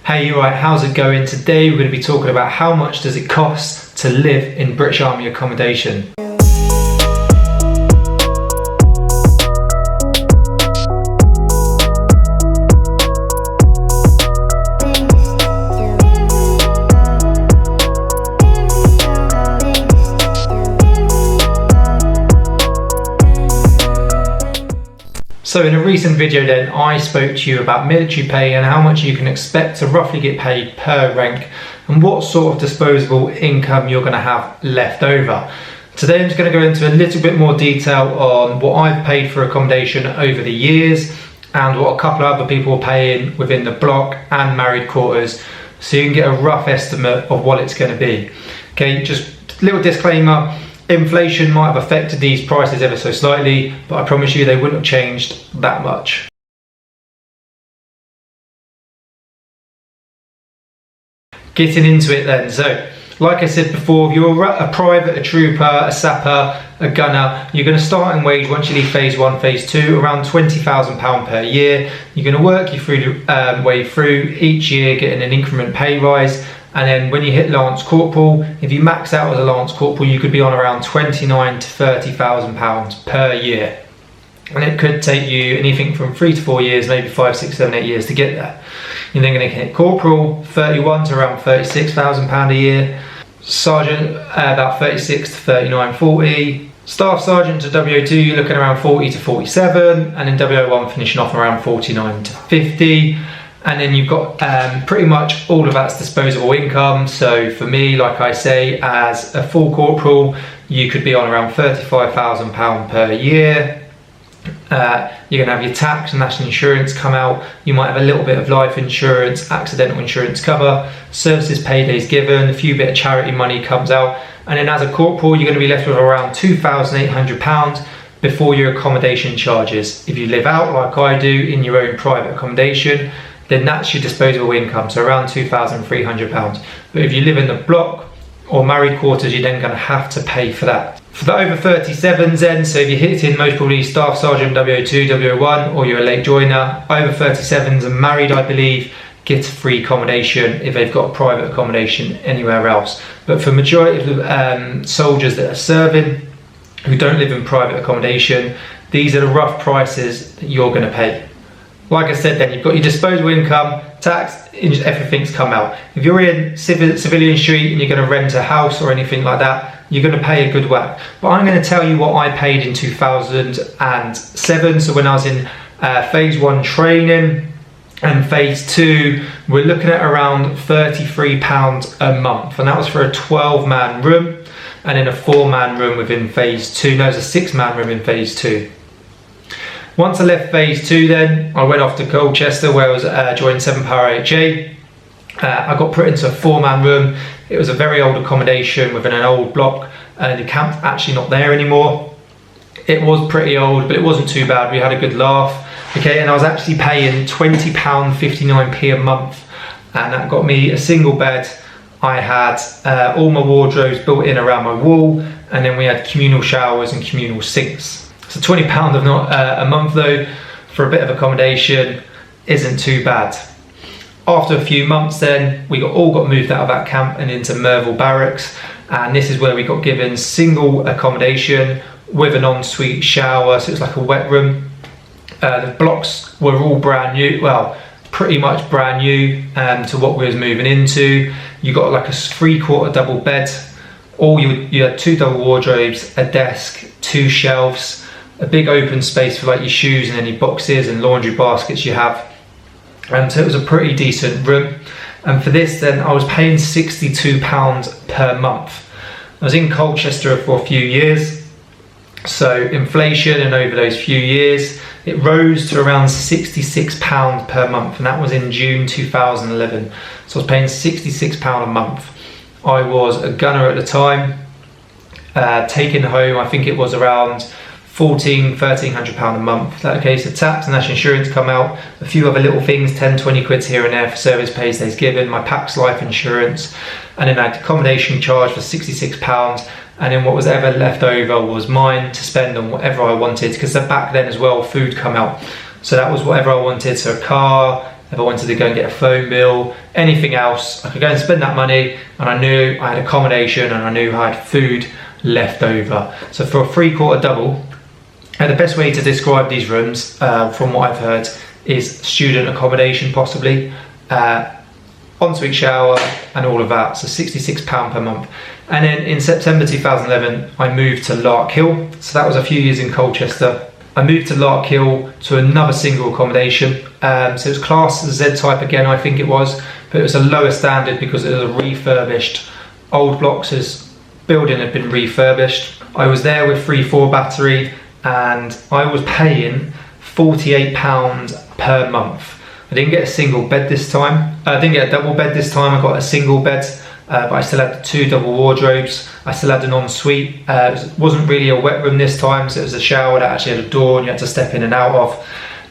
Hey, you right, how's it going? Today we're going to be talking about how much does it cost to live in British Army accommodation. So in a recent video then, I spoke to you about military pay and how much you can expect to roughly get paid per rank and what sort of disposable income you're going to have left over. Today I'm just going to go into a little bit more detail on what I've paid for accommodation over the years and what a couple of other people are paying within the block and married quarters, so you can get a rough estimate of what it's going to be. Okay, just a little disclaimer. Inflation might have affected these prices ever so slightly, but I promise you they wouldn't have changed that much. Getting into it then, so like I said before, if you're a private, a trooper, a sapper, a gunner, you're going to start in wage once you leave phase 1, phase 2, around £20,000 per year. You're going to work your way through each year, getting an increment pay rise. And then when you hit Lance Corporal, if you max out as a Lance Corporal, you could be on around £29,000 to £30,000 per year. And it could take you anything from 3 to 4 years, maybe 5, 6, 7, 8 years to get there. You're then going to hit Corporal, 31 to around £36,000 a year. Sergeant, about 36 to 39, 40. Staff Sergeant to WO2, you're looking around 40 to 47. And then WO1 finishing off around 49 to 50. And then you've got pretty much all of that's disposable income. So for me, like I say, as a full corporal, you could be on around £35,000 per year. You're going to have your tax and national insurance come out. You might have a little bit of life insurance, accidental insurance cover, services paydays given, a few bit of charity money comes out. And then as a corporal, you're going to be left with around £2,800 before your accommodation charges. If you live out like I do in your own private accommodation, then that's your disposable income, so around £2,300. But if you live in the block or married quarters, you're then going to have to pay for that. For the over 37s then, so if you're hitting most probably Staff Sergeant WO2, WO1, or you're a late joiner, over 37s and married, I believe, get free accommodation if they've got private accommodation anywhere else. But for majority of the soldiers that are serving, who don't live in private accommodation, these are the rough prices that you're going to pay. Like I said then, you've got your disposable income, tax, everything's come out. If you're in civilian street and you're going to rent a house or anything like that, you're going to pay a good whack. But I'm going to tell you what I paid in 2007. So when I was in phase 1 training and phase 2, we're looking at around £33 a month. And that was for a 12-man room and in a 4-man room within phase 2. No, it was a 6-man room in phase 2. Once I left phase 2 then, I went off to Colchester where I was joined 7 Power HA. I got put into a 4-man room. It was a very old accommodation within an old block. The camp's actually not there anymore. It was pretty old, but it wasn't too bad. We had a good laugh. Okay, and I was actually paying £20.59p a month. And that got me a single bed. I had all my wardrobes built in around my wall. And then we had communal showers and communal sinks. So £20 of not a month though, for a bit of accommodation, isn't too bad. After a few months then, we all got moved out of that camp and into Merville Barracks. And this is where we got given single accommodation with an ensuite shower, so it's like a wet room. The blocks were all brand new, well, pretty much brand new to what we was moving into. You got like a 3/4 double bed. You had 2 double wardrobes, a desk, 2 shelves, a big open space for like your shoes and any boxes and laundry baskets you have. So it was a pretty decent room. And for this then, I was paying £62 per month. I was in Colchester for a few years. So inflation, and over those few years, it rose to around £66 per month. And that was in June 2011. So I was paying £66 a month. I was a gunner at the time, taking home, I think it was around £1,300 a month. Okay, so tax and national insurance come out, a few other little things, 10, 20 quids here and there for service pays they's given, my PAX life insurance, and then I had accommodation charge for £66, and then what was ever left over was mine to spend on whatever I wanted, because back then as well, food come out. So that was whatever I wanted, so a car, if I wanted to go and get a phone bill, anything else, I could go and spend that money, and I knew I had accommodation and I knew I had food left over. So for a 3/4 double, the best way to describe these rooms, from what I've heard, is student accommodation possibly. Ensuite shower and all of that, so £66 per month. And then in September 2011, I moved to Larkhill, so that was a few years in Colchester. I moved to Larkhill to another single accommodation, so it was class Z type again, I think it was, but it was a lower standard because it was a refurbished old blocks. This building had been refurbished. I was there with 3/4 battery, and I was paying £48 per month. I didn't get a single bed this time. I didn't get a double bed this time. I got a single bed, but I still had 2 double wardrobes. I still had an ensuite. It wasn't really a wet room this time, so it was a shower that actually had a door and you had to step in and out of.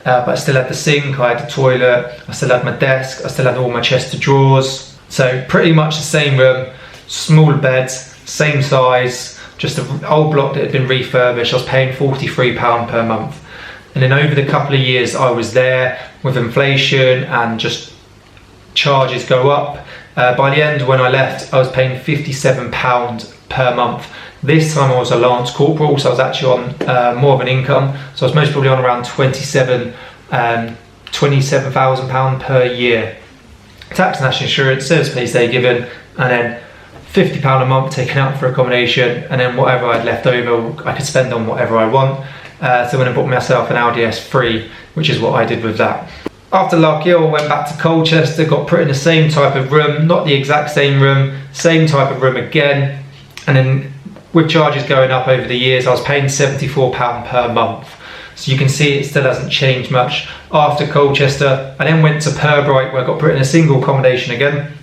But I still had the sink, I had the toilet, I still had my desk, I still had all my chest of drawers. So pretty much the same room, smaller beds, same size, just an old block that had been refurbished. I was paying £43 per month. And then over the couple of years I was there, with inflation and just charges go up, by the end when I left I was paying £57 per month. This time I was a Lance Corporal, so I was actually on more of an income, so I was most probably on around £27,000 per year. Tax, national insurance, service pays day given, and then £50 a month taken out for accommodation, and then whatever I'd left over I could spend on whatever I want. So when I bought myself an Audi S3, which is what I did with that. After Larkhill, I went back to Colchester, got put in the same type of room, not the exact same room, same type of room again, and then with charges going up over the years, I was paying £74 per month. So you can see it still hasn't changed much. After Colchester, I then went to Purbright, where I got put in a single accommodation again.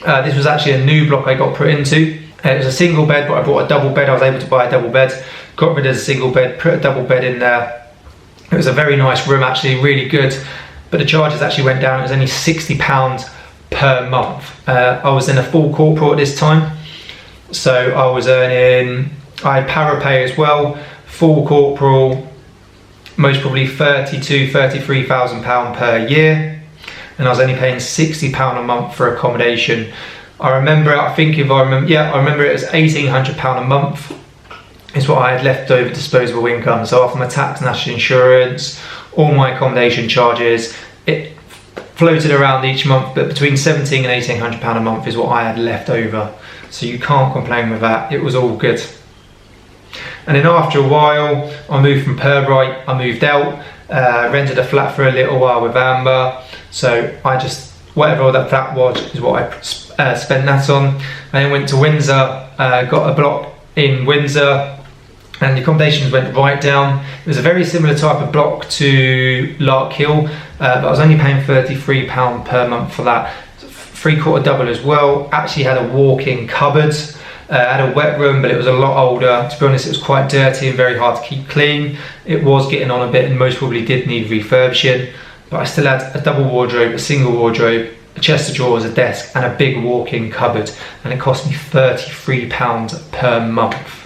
This was actually a new block I got put into. It was a single bed, but I bought a double bed. I was able to buy a double bed, got rid of the single bed, put a double bed in there. It was a very nice room, actually, really good, but the charges actually went down. It was only £60 per month. I was in a full corporal at this time, so I was earning, I had para pay as well, full corporal, most probably £32,000–33,000 per year, and I was only paying £60 a month for accommodation. I remember, I remember it was £1,800 a month is what I had left over disposable income. So after my tax, national insurance, all my accommodation charges, it floated around each month, but between £1,700 and £1,800 a month is what I had left over. So you can't complain with that, it was all good. And then after a while, I moved from Purbright, I moved out, rented a flat for a little while with Amber. So I just, whatever that flat was, is what I spent that on. I then went to Windsor, got a block in Windsor, and the accommodations went right down. It was a very similar type of block to Larkhill, but I was only paying £33 per month for that. 3/4 double as well. Actually had a walk-in cupboard, had a wet room, but it was a lot older. To be honest, it was quite dirty and very hard to keep clean. It was getting on a bit and most probably did need refurbishing, but I still had a double wardrobe, a single wardrobe, a chest of drawers, a desk, and a big walk-in cupboard, and it cost me £33 per month.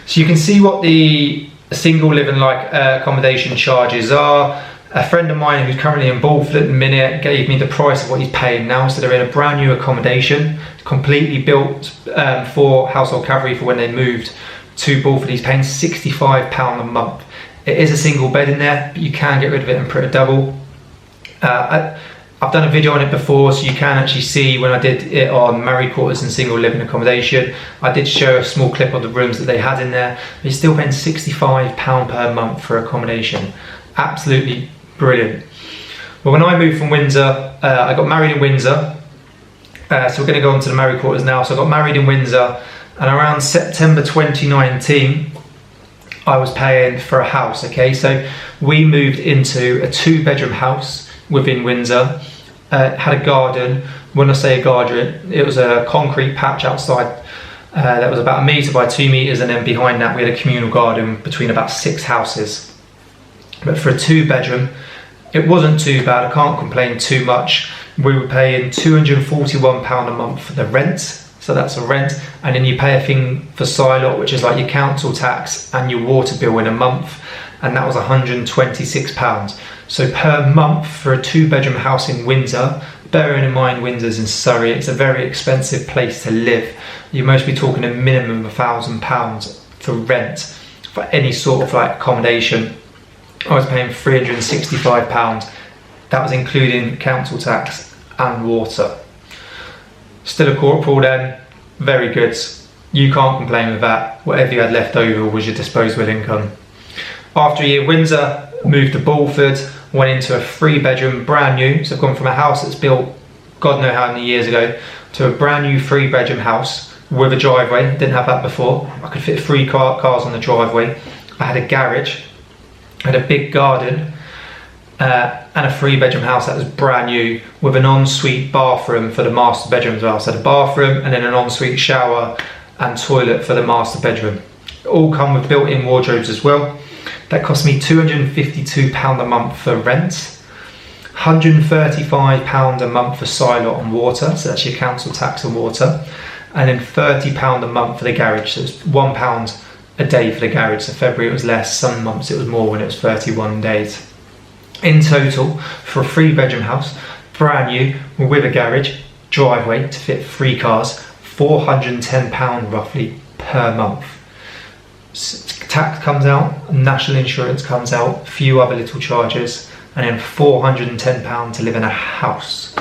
So you can see what the single living accommodation charges are. A friend of mine who's currently in Bulford at the minute gave me the price of what he's paying now. So they're in a brand new accommodation, completely built for Household Cavalry for when they moved to Bulford. He's paying £65 a month. It is a single bed in there, but you can get rid of it and put a double. I've done a video on it before, so you can actually see when I did it on married quarters and single living accommodation. I did show a small clip of the rooms that they had in there. But you're still paying £65 per month for accommodation. Absolutely brilliant. Well, when I moved from Windsor, I got married in Windsor. So we're going to go on to the married quarters now. So I got married in Windsor, and around September 2019, I was paying for a house. Okay, so we moved into a 2-bedroom house within Windsor. Had a garden. When I say a garden, it was a concrete patch outside that was about 1 metre by 2 metres, and then behind that we had a communal garden between about 6 houses. But for a 2-bedroom, it wasn't too bad. I can't complain too much. We were paying £241 a month for the rent, so that's a rent, and then you pay a thing for SILOT, which is like your council tax and your water bill in a month, and that was £126. So per month for a 2-bedroom house in Windsor, bearing in mind Windsor's in Surrey, it's a very expensive place to live. You must be talking a minimum of £1,000 for rent for any sort of like accommodation. I was paying £365. That was including council tax and water. Still a corporal then, very good. You can't complain with that. Whatever you had left over was your disposable income. After a year at Windsor, moved to Bulford, went into a 3-bedroom, brand new. So I've gone from a house that's built God knows how many years ago to a brand new 3-bedroom house with a driveway. Didn't have that before. I could fit 3 cars on the driveway. I had a garage, I had a big garden, and a 3-bedroom house that was brand new with an ensuite bathroom for the master bedroom as well. So the bathroom and then an ensuite shower and toilet for the master bedroom. All come with built-in wardrobes as well. That cost me £252 a month for rent, £135 a month for silot and water, so that's your council tax and water, and then £30 a month for the garage, so it's £1 a day for the garage. So February it was less, some months it was more when it was 31 days. In total, for a 3-bedroom house, brand new, with a garage, driveway to fit 3 cars, £410 roughly per month. Tax comes out, national insurance comes out, a few other little charges, and then £410 to live in a house.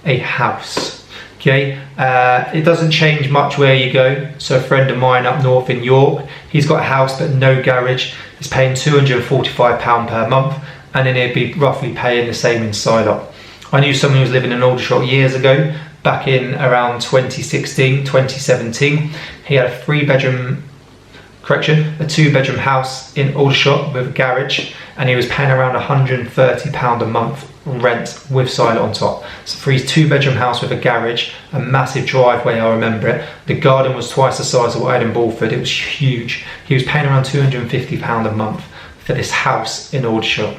A house. Okay, it doesn't change much where you go. So a friend of mine up north in York, he's got a house but no garage. He's paying £245 per month, and then he'd be roughly paying the same in Silot. I knew someone who was living in Aldershot years ago, back in around 2016, 2017. He had a 2-bedroom house in Aldershot with a garage, and he was paying around £130 a month rent with Silot on top. So for his 2-bedroom house with a garage, a massive driveway, I remember it. The garden was twice the size of what I had in Bulford. It was huge. He was paying around £250 a month for this house in Aldershot.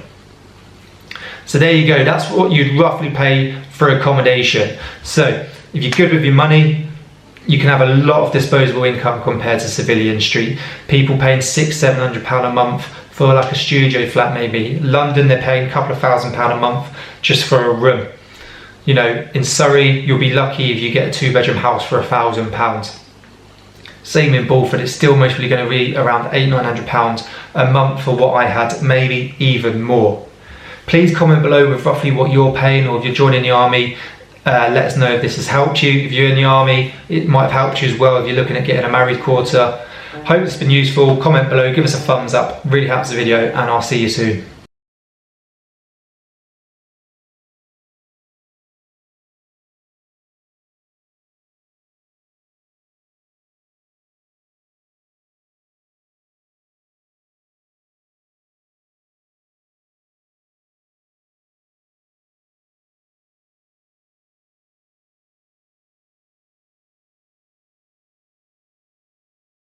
So there you go, that's what you'd roughly pay for accommodation. So if you're good with your money, you can have a lot of disposable income compared to Civilian Street. People paying £600-700 a month for like a studio flat maybe. London, they're paying a couple of £1,000 a month just for a room. You know, in Surrey, you'll be lucky if you get a 2-bedroom house for £1,000. Same in Bulford, it's still mostly going to be around £800-900 a month for what I had, maybe even more. Please comment below with roughly what you're paying, or if you're joining the army. Let us know if this has helped you. If you're in the army, it might have helped you as well if you're looking at getting a married quarter. Hope it's been useful. Comment below, give us a thumbs up, really helps the video, and I'll see you soon.